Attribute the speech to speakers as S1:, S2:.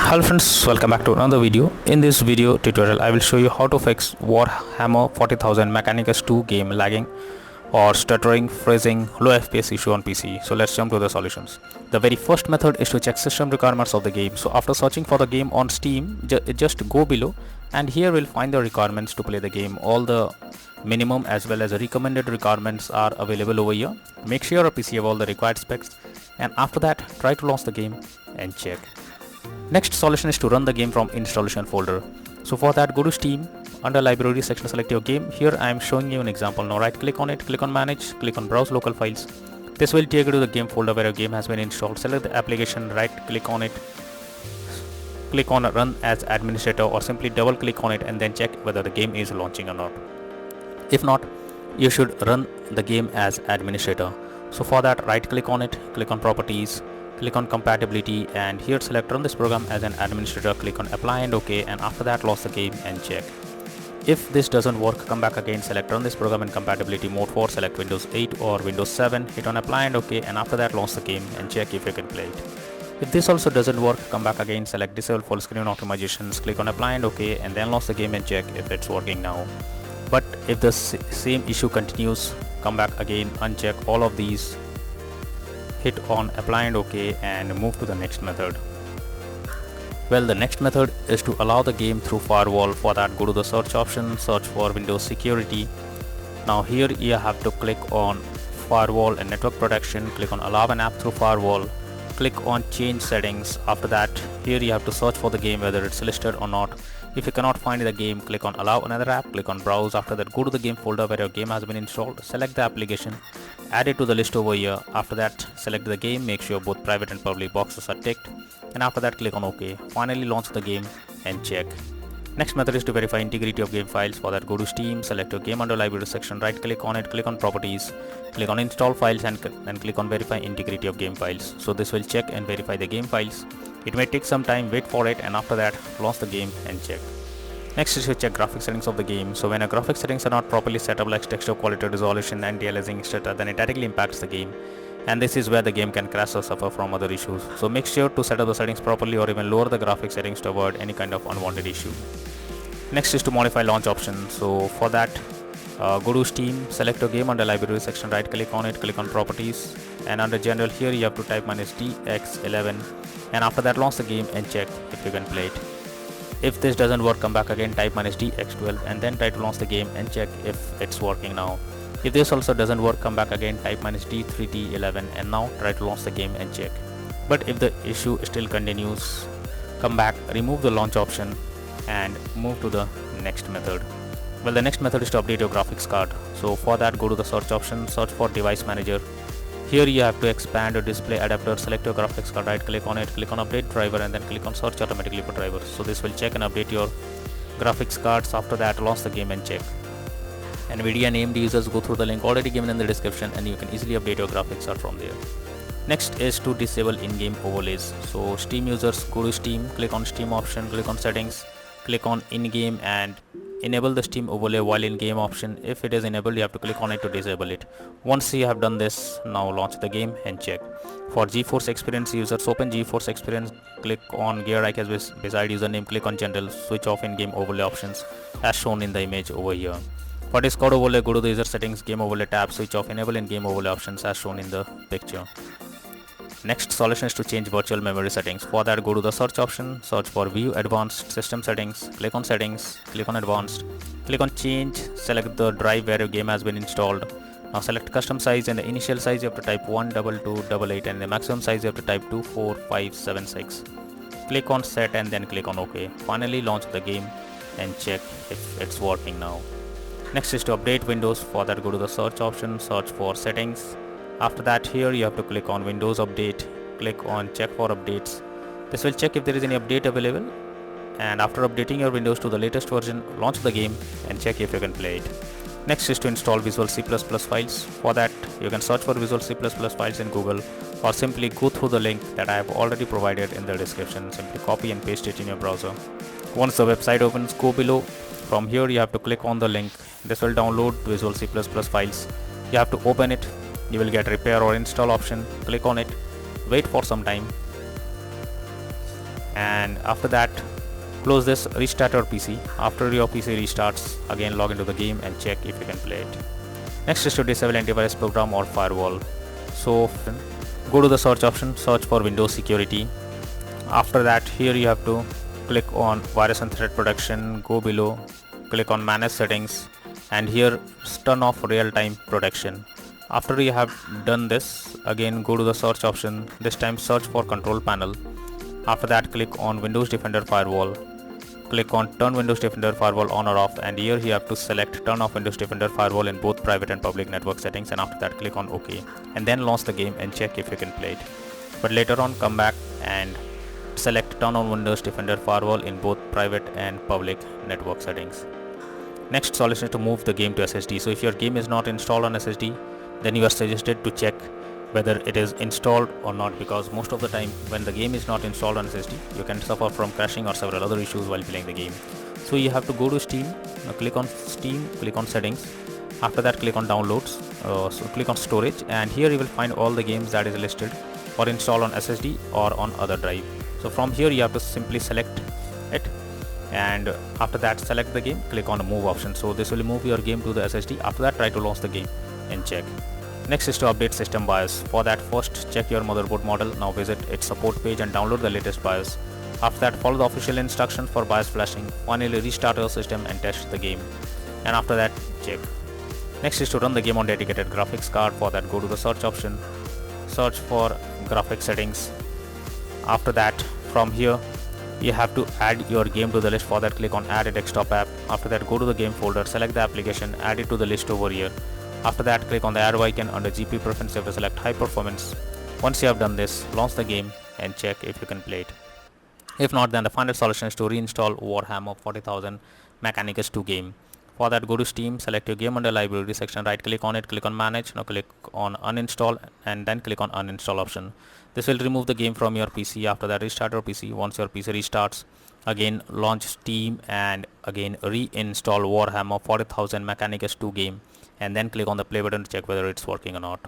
S1: Hello friends, welcome back to another video. In this video tutorial I will show you how to fix Warhammer 40,000 Mechanicus II game lagging or stuttering, freezing, low FPS issue on PC. So let's jump to the solutions. The very first method is to check system requirements of the game. So after searching for the game on Steam, just go below and here we'll find the requirements to play the game. All the minimum as well as recommended requirements are available over here. Make sure your PC have all the required specs, and after that try to launch the game and check. Next solution is to run the game from installation folder. So for that, go to Steam, under library section select your game. Here I am showing you an example. Now right click on it, click on manage, click on browse local files. This will take you to the game folder where your game has been installed. Select the application, right click on it, click on run as administrator, or simply double click on it and then check whether the game is launching or not. If not, you should run the game as administrator. So for that, right click on it, click on properties, click on compatibility, and here select run this program as an administrator, click on apply and OK, and after that launch the game and check. If this doesn't work, come back again, select run this program in compatibility mode 4, select Windows 8 or Windows 7, hit on apply and OK, and after that launch the game and check if you can play it. If this also doesn't work, come back again, select disable full screen optimizations, click on apply and OK, and then launch the game and check if it's working now. But if the same issue continues, come back again, uncheck all of these, hit on apply and OK, and move to the next method. Well, the next method is to allow the game through firewall. For that, go to the search option, search for Windows Security. Now here you have to click on firewall and network protection, click on allow an app through firewall, click on change settings. After that, here you have to search for the game whether it's listed or not. If you cannot find the game, click on allow another app, click on browse. After that, go to the game folder where your game has been installed, select the application, add it to the list over here. After that, select the game, make sure both private and public boxes are ticked, and after that click on OK. Finally launch the game and check. Next method is to verify integrity of game files. For that, go to Steam, select your game under library section, right click on it, click on properties, click on install files, and click on verify integrity of game files. So this will check and verify the game files. It may take some time, wait for it, and after that launch the game and check. Next is to check graphics settings of the game. So when a graphics settings are not properly set up, like texture quality, resolution, anti-aliasing, etc., then it directly impacts the game, and this is where the game can crash or suffer from other issues. So make sure to set up the settings properly or even lower the graphics settings to avoid any kind of unwanted issue. Next is to modify launch option. So for that, go to Steam, select your game under library section, right click on it, click on properties, and under general here you have to type -DX11, and after that launch the game and check if you can play it. If this doesn't work, come back again, type -DX12 and then try to launch the game and check if it's working now. If this also doesn't work, come back again, type -D3D11 and now try to launch the game and check. But if the issue still continues, come back, remove the launch option and move to the next method. Well, the next method is to update your graphics card. So for that, go to the search option, search for device manager. Here you have to expand your display adapter, select your graphics card, right click on it, click on update driver, and then click on search automatically for drivers. So this will check and update your graphics cards. After that, launch the game and check. NVIDIA named users, go through the link already given in the description and you can easily update your graphics card from there. Next is to disable in-game overlays. So Steam users, go to Steam, click on Steam option, click on settings, click on in-game and enable the Steam overlay while in-game option. If it is enabled, you have to click on it to disable it. Once you have done this, now launch the game and check. For GeForce Experience users, open GeForce Experience, click on gear icons beside username, click on general, switch off in-game overlay options as shown in the image over here. For Discord overlay, go to the user settings, game overlay tab, switch off enable in-game overlay options as shown in the picture. Next solution is to change virtual memory settings. For that, go to the search option, search for view advanced system settings, click on settings, click on advanced, click on change, select the drive where your game has been installed. Now select custom size, and the initial size you have to type 12288 and the maximum size you have to type 24576. Click on set and then click on OK. Finally launch the game and check if it's working now. Next is to update Windows. For that, go to the search option, search for settings. After that, here you have to click on Windows Update, click on check for updates. This will check if there is any update available, and after updating your Windows to the latest version, launch the game and check if you can play it. Next is to install Visual C++ files. For that, you can search for Visual C++ files in Google or simply go through the link that I have already provided in the description. Simply copy and paste it in your browser. Once the website opens, go below. From here you have to click on the link. This will download Visual C++ files. You have to open it. You will get repair or install option, click on it, wait for some time, and after that close this, restart your PC. After your PC restarts, again log into the game and check if you can play it. Next is to disable antivirus program or firewall. So go to the search option, search for Windows security. After that, here you have to click on virus and threat protection, go below, click on manage settings, and here turn off real-time protection. After you have done this, again go to the search option, this time search for control panel. After that, click on Windows Defender Firewall, click on turn Windows Defender Firewall on or off, and here you have to select turn off Windows Defender Firewall in both private and public network settings, and after that click on OK, and then launch the game and check if you can play it. But later on come back and select turn on Windows Defender Firewall in both private and public network settings. Next solution is to move the game to SSD. So if your game is not installed on SSD, then you are suggested to check whether it is installed or not, because most of the time when the game is not installed on SSD, you can suffer from crashing or several other issues while playing the game. So you have to go to Steam. Now click on Steam, click on settings. After that click on downloads, so click on storage, and here you will find all the games that is listed or installed on SSD or on other drive. So from here you have to simply select it, and after that select the game, click on the move option. So this will move your game to the SSD. After that try to launch the game and check. Next is to update system BIOS. For that, first check your motherboard model. Now visit its support page and download the latest BIOS. After that, follow the official instructions for BIOS flashing. Finally, restart your system and test the game. And after that, check. Next is to run the game on dedicated graphics card. For that, go to the search option, search for graphics settings. After that, from here, you have to add your game to the list. For that, click on add a desktop app. After that, go to the game folder, select the application, add it to the list over here. After that, click on the arrow icon under GPU preference. You have to select high performance. Once you have done this, launch the game and check if you can play it. If not, then the final solution is to reinstall Warhammer 40,000 Mechanicus II game. For that, go to Steam, select your game under library section, right click on it, click on manage. Now click on uninstall and then click on uninstall option. This will remove the game from your PC. After that, restart your PC. Once your PC restarts, again launch Steam and again reinstall Warhammer 40,000 Mechanicus II game, and then click on the play button to check whether it's working or not.